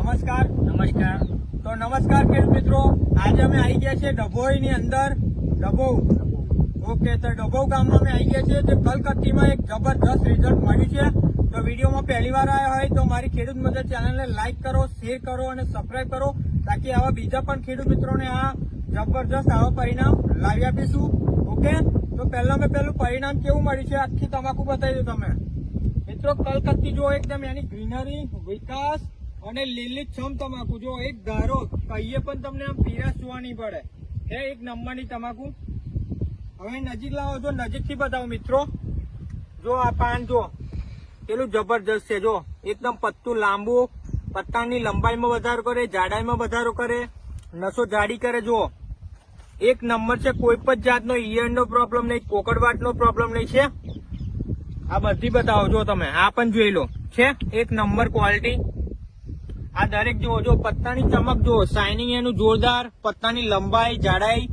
નમસ્કાર. તો નમસ્કાર ખેડૂત મિત્રો, આજે અમે આવી ગયા છીએ ડભોઈની અંદર. ડભોઈ ઓકે, તો ડભોઈ ગામમાં અમે આવી ગયા છીએ. જે કલકત્તીમાં એક જબરદસ્ત રિઝલ્ટ મળ્યું છે. તો વિડીયોમાં પહેલી વાર આવ્યા હોય તો મારી ખેડૂત મદદ ચેનલને લાઈક કરો, શેર કરો અને સબસ્ક્રાઈબ કરો, તાકી આવા બીજા પણ ખેડૂત મિત્રોને આ જબરદસ્ત આવા પરિણામ લાવી આપીશું. ઓકે, તો પહેલું પરિણામ કેવું મળ્યું છે આખી તમાકુ બતાવી દો તમે મિત્રો. કલકત્તી જો એકદમ એની ગ્રીનરી, વિકાસ અને લીલીછમ તમાકુ જો એક ધારો કહીએ પણ તમને આમ પીરાશ જોવા નહીં પડે. હે એક નંબરની તમાકુ. હવે નજીક લાવો, જો નજીકથી બતાવો મિત્રો. જો આ પાન જો પેલું જબરજસ્ત છે. જો એકદમ પત્તું લાંબુ, પત્તાની લંબાઈમાં વધારો કરે, જાડાઈમાં વધારો કરે, નસો જાડી કરે. જો એક નંબર છે. કોઈ પણ જાતનો ઈયળનો પ્રોબ્લેમ નહીં, કોકડવાટનો પ્રોબ્લેમ નહીં છે. આ બધી બતાવો જો તમે, આ પણ જોઈ લો છે એક નંબર ક્વોલિટી. આ દરેક જુઓ, જો પત્તાની ચમક જુઓ, શાઇનિંગ એનું જોરદાર, પત્તાની લંબાઈ, જાડાઈ,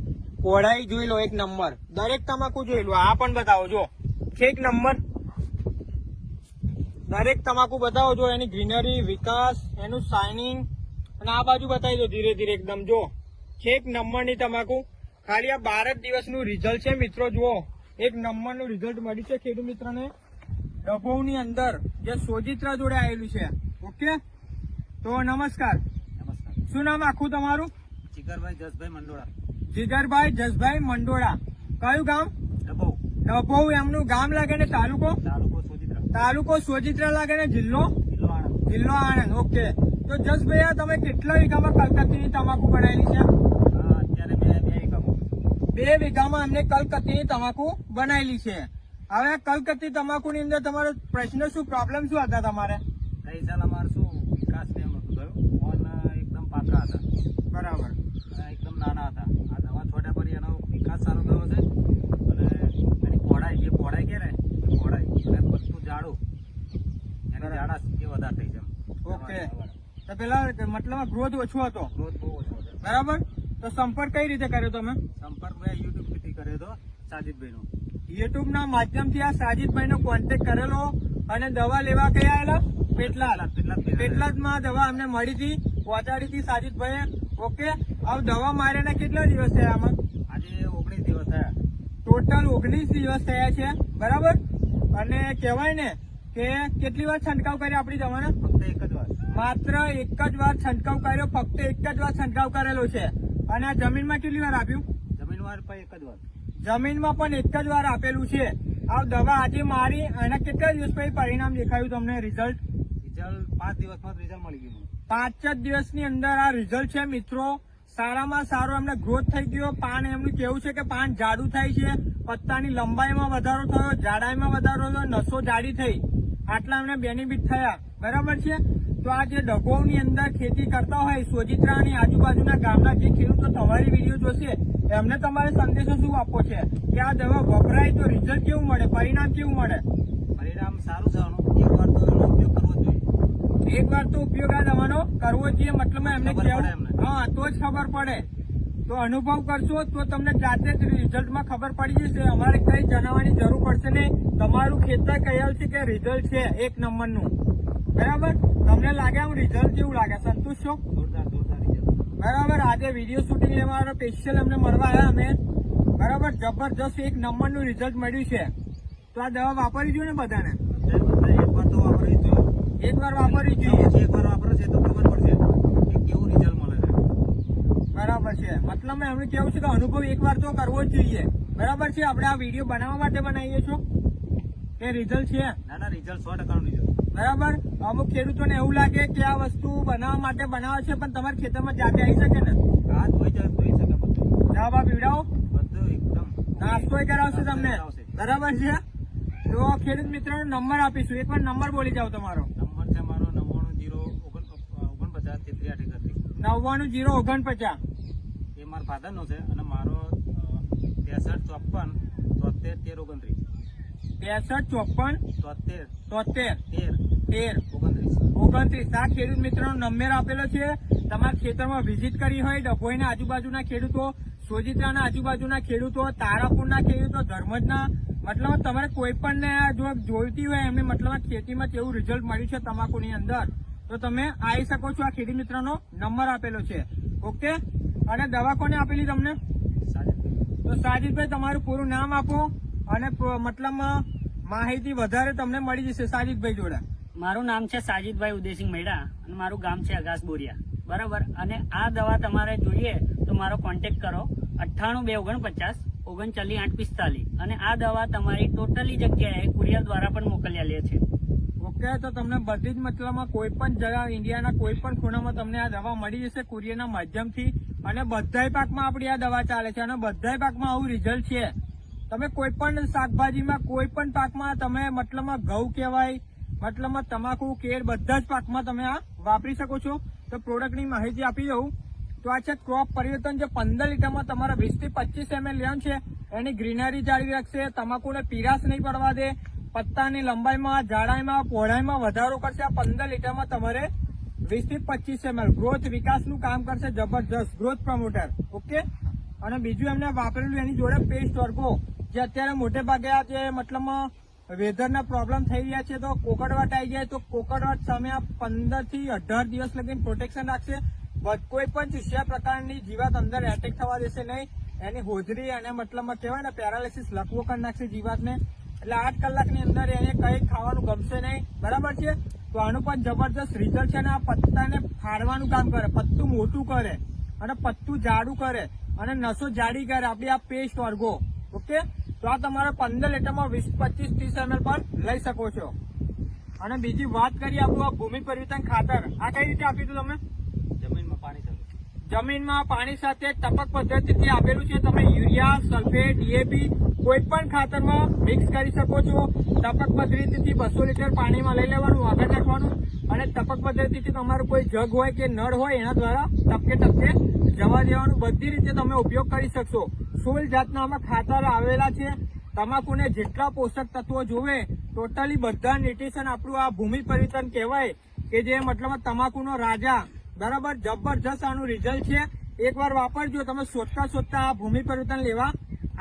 પહોળાઈ જોઈ લો એક નંબર. દરેક તમાકુ જોઈ લો. આ પણ બતાવો જો છે એક નંબર. દરેક તમાકુ બતાવો જો એની ગ્રીનરી, વિકાસ, એનું શાઇનિંગ. અને આ બાજુ બતાવી દો ધીરે ધીરે એકદમ. જો છે એક નંબરની તમાકુ. ખાલી આ 12 જ દિવસનું રિઝલ્ટ છે મિત્રો. જુઓ એક નંબરનું રિઝલ્ટ મળ્યું છે ખેડૂત મિત્રને ડભોઈની અંદર, જે સોજિત્રા જોડે આવેલું છે. ઓકે, તો નમસ્કાર. શું નામ આખું તમારું? જીગરભાઈ જસભાઈ મંડોળા. જીગરભાઈ જસભાઈ મંડોળા. કયું ગામ? ડભોઈ. ડભોઈ એમનું ગામ લાગે ને તાલુકો? સોજિત્રા. તાલુકો સોજિત્રા લાગે ને જિલ્લો? આણંદ. જિલ્લો આણંદ. ઓકે, તો જસભાઈ આ તમે કેટલા વીઘામાં કલકત્તીની તમાકુ બનાવેલી છે? અત્યારે મેં 2 વીઘામાં. 2 વીઘામાં અમને કલકત્તીની તમાકુ બનાવેલી છે. હવે કલકત્તી તમાકુની અંદર તમારો પ્રશ્ન શું, પ્રોબ્લેમ શું હતા તમારે? ગઈ સાલ અમારે શું વિકાસ ને એમ નતું થયું. ઓન એકદમ પાતળા હતા. બરાબર. એકદમ નાના હતા. આ દવા છોડ્યા પછી એનો વિકાસ સારો થયો છે. અને એની પહોળાઈ, જે પહોળાઈ કે ને પહોળાઈ અને પત્તું જાડું, એની જાડાશ એ વધારે થઈ છે. ઓકે, તો પેલા મતલબ ગ્રોથ ઓછો હતો. ગ્રોથ બહુ ઓછો છે. બરાબર. તો સંપર્ક કઈ રીતે કર્યો તમે? સંપર્ક મેં યુટ્યુબ થી કર્યો હતો સાજીદભાઈ નો. યુટ્યુબ ના માધ્યમથી આ સાજીદભાઈ નો કોન્ટેક્ટ કરેલો અને દવા લેવા કયા આવેલા? પેટલાદમાં દવા અમને મળી હતી, પહોંચાડી હતી સાજીદભાઈએ. ઓકે, હવે દવા માર્યાના કેટલા દિવસ થયા આમાં? આજે 19 દિવસ થયા. ટોટલ 19 દિવસ થયા છે. બરાબર. અને કહેવાય ને કે કેટલી વાર છંટકાવ કર્યો આપણી દવાના? ફક્ત એક જ વાર. માત્ર એક જ વાર છંટકાવ કર્યો. ફક્ત એક જ વાર છંટકાવ કરેલો છે. અને આ જમીનમાં કેટલી વાર આપ્યું? જમીનવાર પણ એક જ વાર. જમીનમાં પણ એક જ વાર આપેલું છે. આ દવા આજે મારી અને કેટલા દિવસ પછી પરિણામ દેખાયું તમને? રિઝલ્ટ 5 દિવસમાં રિઝલ્ટ મળી ગયું. 5 જ દિવસની અંદર આ રિઝલ્ટ છે મિત્રો. સારામાં સારો એમને ગ્રોથ થઈ ગયો. પાન એમનું કેવું છે કે પાન જાડું થાય છે, પત્તાની લંબાઈમાં વધારો થયો, જાડાઈમાં વધારો થયો, નસો જાડી થઈ. આટલા એમને બેનિફિટ થયા. બરાબર છે. તો આ જે ડભોઈની અંદર ખેતી કરતા હોય, સોજિત્રાની આજુબાજુના ગામના જે ખેડૂતો તમારી વિડીયો જોશે, એમને તમારે સંદેશો શું આપવો છે કે આ દવા વપરાય તો રિઝલ્ટ કેવું મળે, પરિણામ કેવું મળે? પરિણામ સારું છે. એકવાર તો એનો ઉપયોગ કરવો જોઈએ. એક વાર તો ઉપયોગ આ દવાનો કરવો જોઈએ. મતલબ એમને ખબર પડે એમને. હા, તો જ ખબર પડે. તો અનુભવ કરશો તો તમને જાતે જ રિઝલ્ટમાં ખબર પડી જશે. અમારે કઈ જણાવવાની જરૂર પડશે નહીં. તમારું ખેતર કહેલ છે કે રિઝલ્ટ છે એક નંબરનું. બરાબર. તમને લાગે આમ રિઝલ્ટ કેવું લાગે? સંતુષ્ટ છો? જોરદાર રિઝલ્ટ. બરાબર. આજે વિડીયો શૂટિંગ લેવા સ્પેશિયલ અમને મળવા આવ્યા અમે. બરાબર. જબરજસ્ત એક નંબરનું રિઝલ્ટ મળ્યું છે. તો આ દવા વાપરવી જોઈએ ને બધાને? એકવાર તો વાપરવી જ જોઈએ. એક વાર વાપરવી જોઈએ. એકવાર વાપરે છે તો ખબર પડશે કે કેવું રિઝલ્ટ મળે છે. બરાબર છે. મતલબ મેં એમને કેવું છે કે અનુભવ એક વાર તો કરવો જ જોઈએ. બરાબર છે. આપણે આ વિડીયો બનાવવા માટે બનાવીએ છો કે રિઝલ્ટ છે? ના, રિઝલ્ટ 100%નું રિઝલ્ટ. બરાબર. અમુક ખેડૂતોને એવું લાગે કે આ વસ્તુ બનાવવા માટે બનાવે છે, પણ તમારા ખેતરમાં જાતે આવી શકે ને? હા, જોઈ શકે બધું. જવાબ આ પીવડાવો, બધું એકદમ નાસ્તો કરાવશે તમને. બરાબર છે. તો ખેડૂત મિત્રોનો નંબર આપીશું. એકવાર નંબર બોલી જાઓ તમારો. નંબર છે મારો 9909438349. એ મારા ફાધરનો છે અને મારો 6354 73 13 29. 635473 આ ખેડૂત મિત્રોનો નંબર આપેલો છે. તમારા ખેતરમાં વિઝિટ કરી હોય, ડભોઈના આજુબાજુના ખેડૂતો, સોજિત્રાના આજુબાજુના ખેડૂતો, તારાપુરના ખેડૂતો, ધર્મજના, મતલબ તમારે કોઈ પણ ને જો જોઈતી હોય એમને મતલબ ખેતીમાં કેવું રિઝલ્ટ મળ્યું છે તમાકુની અંદર, તો તો તમે આવી શકો છો. આ ખેડૂત મિત્રનો નંબર આપેલો છે. ઓકે, અને દવા કોને આપેલી તમને? તો સાજીદભાઈ તમારું પૂરું નામ આપો અને મતલબ માહિતી વધારે તમને મળી જશે સાજીદભાઈ જોડે. મારું નામ છે સાજીદભાઈ ઉદયસિંહ મેડા અને મારું ગામ છે અગાસ બોરિયા. બરાબર. અને આ દવા તમારે જોઈએ તો મારો કોન્ટેક્ટ કરો 98 249 39 845. અને આ દવા તમારી ટોટલી જગ્યાએ કુરિયર દ્વારા પણ મોકલ્યા લે છે. ઓકે, તો તમને બધી જ મતલબમાં કોઈ પણ જગા ઇન્ડિયાના કોઈ પણ ખૂણામાં તમને આ દવા મળી જશે કુરિયરના માધ્યમથી. અને બધાય પાકમાં આપણી આ દવા ચાલે છે અને બધાય પાકમાં આવું રિઝલ્ટ છે. તમે કોઈ પણ શાકભાજીમાં કોઈ પણ પાકમાં તમે મતલબમાં ઘઉં કહેવાય, મતલબમાં તમાકુ, કેળ, બધા જ પાકમાં તમે આ વાપરી શકો છો. તો પ્રોડક્ટની માહિતી આપી દઉં તો આ છે ક્રોપ પરિવર્તન, જે 15 લીટરમાં તમારા 20 થી 25 ml લેવાનું છે. એની ગ્રીનરી જાળવી રાખશે, તમાકુને પીરાશ નહીં પડવા દે, પત્તાની લંબાઈમાં, જાડાઈમાં, પહોળાઈમાં વધારો કરશે. આ 15 લીટરમાં તમારે 20 થી 25 ml ગ્રોથ વિકાસનું કામ કરશે, જબરજસ્ત ગ્રોથ પ્રમોટર. ઓકે, અને બીજું એમને વાપરેલું એની જોડે પેસ્ટ વર્ગો, જે અત્યારે મોટે ભાગે આ જે મતલબ વેધરના પ્રોબ્લેમ થઈ રહ્યા છે, તો કોકડવાટ આવી જાય તો કોકડવાટ સામે આ 15 થી 18 દિવસ લગીને પ્રોટેક્શન રાખશે. કોઈ પણ ચૂસ્યા પ્રકારની જીવાત અંદર એટેક થવા દેશે નહીં. એની હોજરી અને મતલબમાં કહેવાય ને પેરાલિસિસ લકવો કરી નાખશે જીવાતને. એટલે 8 કલાકની અંદર એને કઈ ખાવાનું ગમશે નહીં. બરાબર છે. તો આનું પણ જબરજસ્ત રિઝલ્ટ છે. અને આ પત્તાને ફાડવાનું કામ કરે, પત્તું મોટું કરે અને પત્તું જાડું કરે અને નસો જાડી કરે આપણી આ પેસ્ટ વર્ગો. ઓકે, તો આ તમારે 15 લીટરમાં 20, 25, 30 ml પર લઈ શકો છો. અને બીજી વાત કરીએ આપણું આ ભૂમિ પરિવર્તન ખાતર, આ કઈ રીતે આપ્યું હતું તમે? જમીનમાં પાણી સાથે ટપક પદ્ધતિથી આપેલું છે. તમે યુરિયા, સલ્ફેટ, ડીએપી કોઈ પણ ખાતરમાં મિક્સ કરી શકો છો. ટપક પદ્ધતિથી 200 લીટર પાણીમાં લઈ લેવાનું, આગળ નાખવાનું અને ટપક પદ્ધતિથી તમારું કોઈ જગ હોય કે નળ હોય એના દ્વારા ટપકે ટપકે જવા દેવાનું. બધી રીતે તમે ઉપયોગ કરી શકશો. 16 જાતના આમાં ખાતર આવેલા છે. તમાકુને જેટલા પોષક તત્વો જોવે ટોટલી બધા ન્યુટ્રિશન આપણું આ ભૂમિ પરિવર્તન કહેવાય, કે જે મતલબ તમાકુનો રાજા. બરાબર, જબરજસ્ત આનું રિઝલ્ટ છે. એકવાર વાપરજો, તમે શોધતા આ ભૂમિ પરિવર્તન લેવા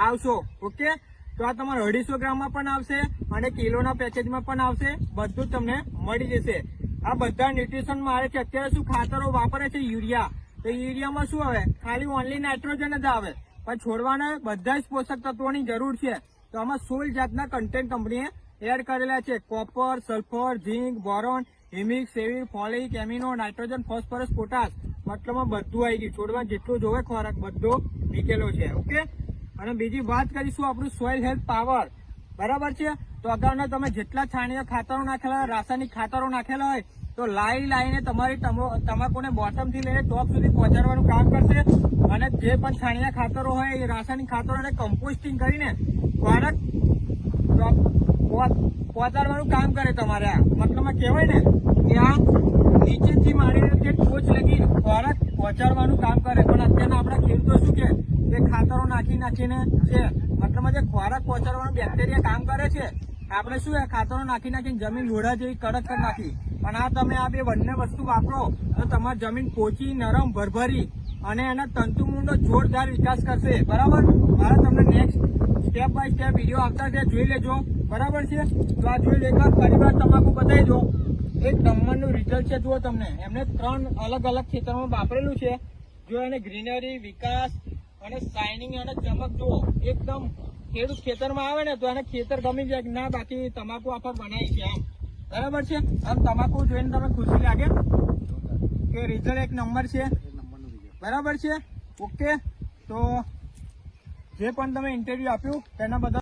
આવશો. ઓકે, તો આ તમારે 250 ગ્રામમાં પણ આવશે અને કિલોના પેકેજમાં પણ આવશે. બધું તમને મળી જશે. આ બધા ન્યુટ્રિશનમાં આવે છે. અત્યારે શું ખાતરો વાપરે છે? યુરિયા. તો યુરિયામાં શું આવે? ખાલી ઓનલી નાઇટ્રોજન જ આવે, પણ છોડવાના બધા જ પોષક તત્વોની જરૂર છે. તો આમાં 16 જાતના કન્ટેન્ટ કંપનીએ એડ કરેલા છે. Copper, sulphur, zinc, boron, humic, સેવિર, folic, amino, nitrogen, phosphorus, potash, મતલબમાં બધું આવી ગયું. છોડવા જેટલું જોવે ખોરાક બધો નીકળેલો છે. ઓકે, અને બીજી વાત કરીશું આપણું સોઇલ હેલ્થ પાવર. બરાબર છે. તો અગાઉના તમે જેટલા છાણિયા ખાતરો નાખેલા, રાસાયણિક ખાતરો નાખેલા હોય તો લાઈને તમારી તમાકુને બોટમ થી લઈને ટોપ સુધી પહોંચાડવાનું કામ કરશે. અને જે પણ છાણિયા ખાતરો હોય એ રાસાયણિક ખાતરોને કમ્પોસ્ટિંગ કરીને ખોરાક પહોંચાડવાનું કામ કરે તમારે. આ મતલબમાં કહેવાય ને કે આ નીચેથી માંડીને તે ટોચ લગી ખોરાક પહોંચાડવાનું કામ કરે. પણ અત્યારના આપણા ખેડૂતો શું છે કે ખાતરો નાખીને છે મતલબમાં જે ખોરાક પહોંચાડવાનું બેક્ટેરિયા કામ કરે છે. આપણે શું ખાતરો નાખીને જમીન લોઢા જેવી કડક કરી નાખી. પણ આ તમે આ બે બંને વસ્તુ વાપરો તો તમારી જમીન પોચી, નરમ, ભરભરી અને એના તંતુમૂળનો જોરદાર વિકાસ કરશે. બરાબર. મારે તમને next step by step video આવતા છે, જોઈ લેજો. બરાબર છે. તો આ જોઈ એકવાર ફરીવાર તમાકુ બતાવી દો. એક નંબરનું રિઝલ્ટ છે. જુઓ, તમને એમને 3 અલગ અલગ ખેતરમાં વાપરેલું છે. જો એને ગ્રીનરી, વિકાસ અને શાઇનિંગ અને ચમક જુઓ. એકદમ ખેડૂત ખેતરમાં આવે ને તો એને ખેતર ગમી જાય ના, બાકી તમાકુ આપણે બનાવી છે આમ. બરાબર છે. આમ તમાકુ જોઈને તમે ખુશી લાગે કે રિઝલ્ટ એક નંબર છે. બરાબર છે. ઓકે, તો જે પણ તમે ઇન્ટરવ્યુ આપ્યું તેના બદલ